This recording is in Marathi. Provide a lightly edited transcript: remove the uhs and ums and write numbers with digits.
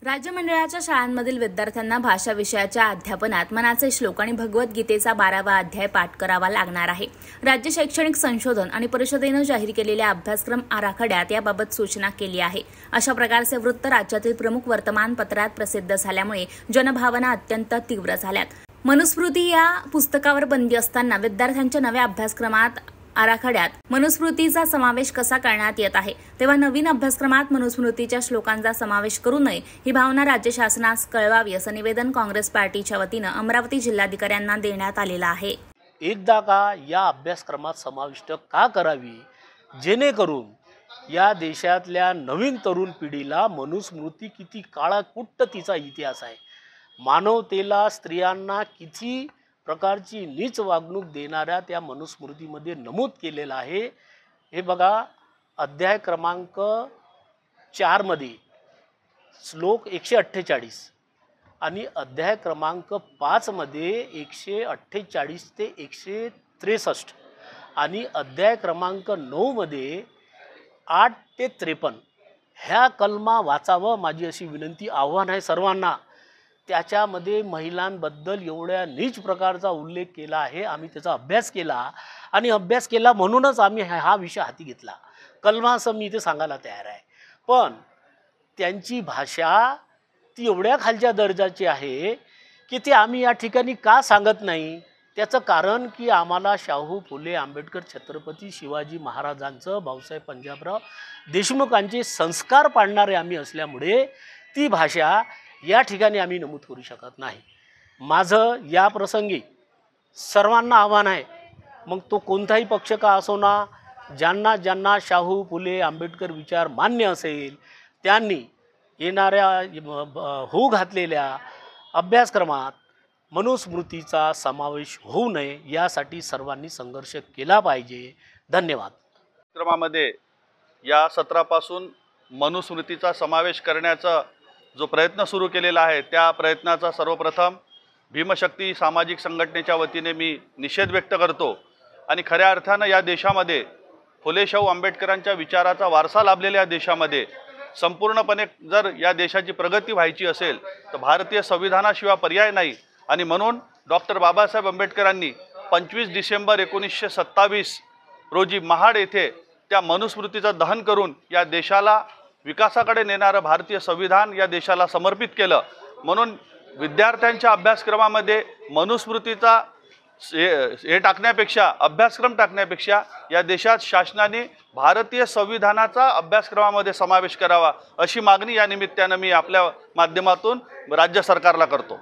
राज्य मंडळाच्या शाळांमधील विद्यार्थ्यांना भाषा विषयाच्या अध्यापनात मनाचे श्लोक आणि भगवद्गीतेचा 12वा अध्याय पाठ करावा लागणार आहे। राज्य शैक्षणिक संशोधन आणि परिषदेने जाहीर केलेल्या अभ्यासक्रम आराखड्यात याबाबत सूचना केली आहे। अशा प्रकारचे वृत्त राज्यातील प्रमुख वर्तमानपत्रात प्रसिद्ध झाल्यामुळे जनभावना अत्यंत तीव्र झाल्यात। मनुस्मृती या पुस्तकावर बंदी असताना विद्यार्थ्यांच्या नव्या अभ्यासक्रमात आराखड्यात मनुस्मृतीचा समावेश कसा करण्यात येत आहे, तेव्हा नवीन अभ्यासक्रमात मनुस्मृतीच्या श्लोकांचा समावेश करू नये ही भावना राज्य शासनास कळवावी असं निवेदन काँग्रेस पार्टीच्या वतीनं अमरावती जिल्हाधिकाऱ्यांना देण्यात आलेलं आहे। एकदा का या अभ्यासक्रमात समाविष्ट का करावी, जेणेकरून या देशातल्या नवीन तरुण पिढीला मनुस्मृती किती काळाकुट्ट तिचा इतिहास आहे, मानवतेला स्त्रियांना किती प्रकारची नीच वागणूक देणाऱ्या त्या मनुस्मृतीमध्ये नमूद केलेलं आहे। हे बघा, अध्याय क्रमांक 4 मध्ये श्लोक 148 आणि अध्याय क्रमांक 5 मध्ये 148 ते 163 आणि अध्याय क्रमांक 9 मध्ये 8 ते 53 ह्या कलमा वाचावं माझी अशी विनंती, आव्हान आहे सर्वांना। त्याच्यामध्ये महिलांबद्दल एवढ्या नीच प्रकारचा उल्लेख केला आहे। आम्ही त्याचा अभ्यास केला आणि अभ्यास केला म्हणूनच आम्ही हा विषय हाती घेतला। कलमासह मी इथे सांगायला तयार आहे, पण त्यांची भाषा ती एवढ्या खालच्या दर्जाची आहे की ते आम्ही या ठिकाणी का सांगत नाही। त्याचं कारण की आम्हाला शाहू फुले आंबेडकर छत्रपती शिवाजी महाराजांचं, भाऊसाहेब पंजाबराव देशमुखांचे संस्कार पाडणारे आम्ही असल्यामुळे ती भाषा या ठिकाणी आम्ही नमूद करू शकत नाही। माझं या प्रसंगी सर्वांना आव्हान आहे, मग तो कोणताही पक्ष का असो ना, ज्यांना ज्यांना शाहू फुले आंबेडकर विचार मान्य असेल त्यांनी येणाऱ्या होऊ घातलेल्या अभ्यासक्रमात मनुस्मृतीचा समावेश होऊ नये यासाठी सर्वांनी संघर्ष केला पाहिजे। धन्यवाद। क्रमामध्ये या सत्रापासून मनुस्मृतीचा समावेश करण्याचा जो प्रयत्न सुरू केलेला आहे त्या प्रयत्नाचा सर्वप्रथम भीमशक्ती सामाजिक संघटनेच्या वतीने मी निषेध व्यक्त करतो। आणि खऱ्या अर्थानं या देशामध्ये फुले शाहू आंबेडकरांच्या विचाराचा वारसा लाभलेल्या देशामध्ये संपूर्णपणे जर या देशाची प्रगती व्हायची असेल तर भारतीय संविधानाशिवाय पर्याय नाही। आणि म्हणून डॉक्टर बाबासाहेब आंबेडकरांनी 25 डिसेंबर 1927 रोजी महाड येथे त्या मनुस्मृतीचं दहन करून या देशाला विकासाकडे नेणारं भारतीय संविधान या देशाला समर्पित केलं। म्हणून विद्यार्थ्यांच्या अभ्यासक्रमामध्ये मनुस्मृतीचा हे टाकण्यापेक्षा, अभ्यासक्रम टाकण्यापेक्षा या देशात शासनाने भारतीय संविधानाचा अभ्यासक्रमामध्ये समावेश करावा अशी मागणी या निमित्तानं मी आपल्या माध्यमातून राज्य सरकारला करतो।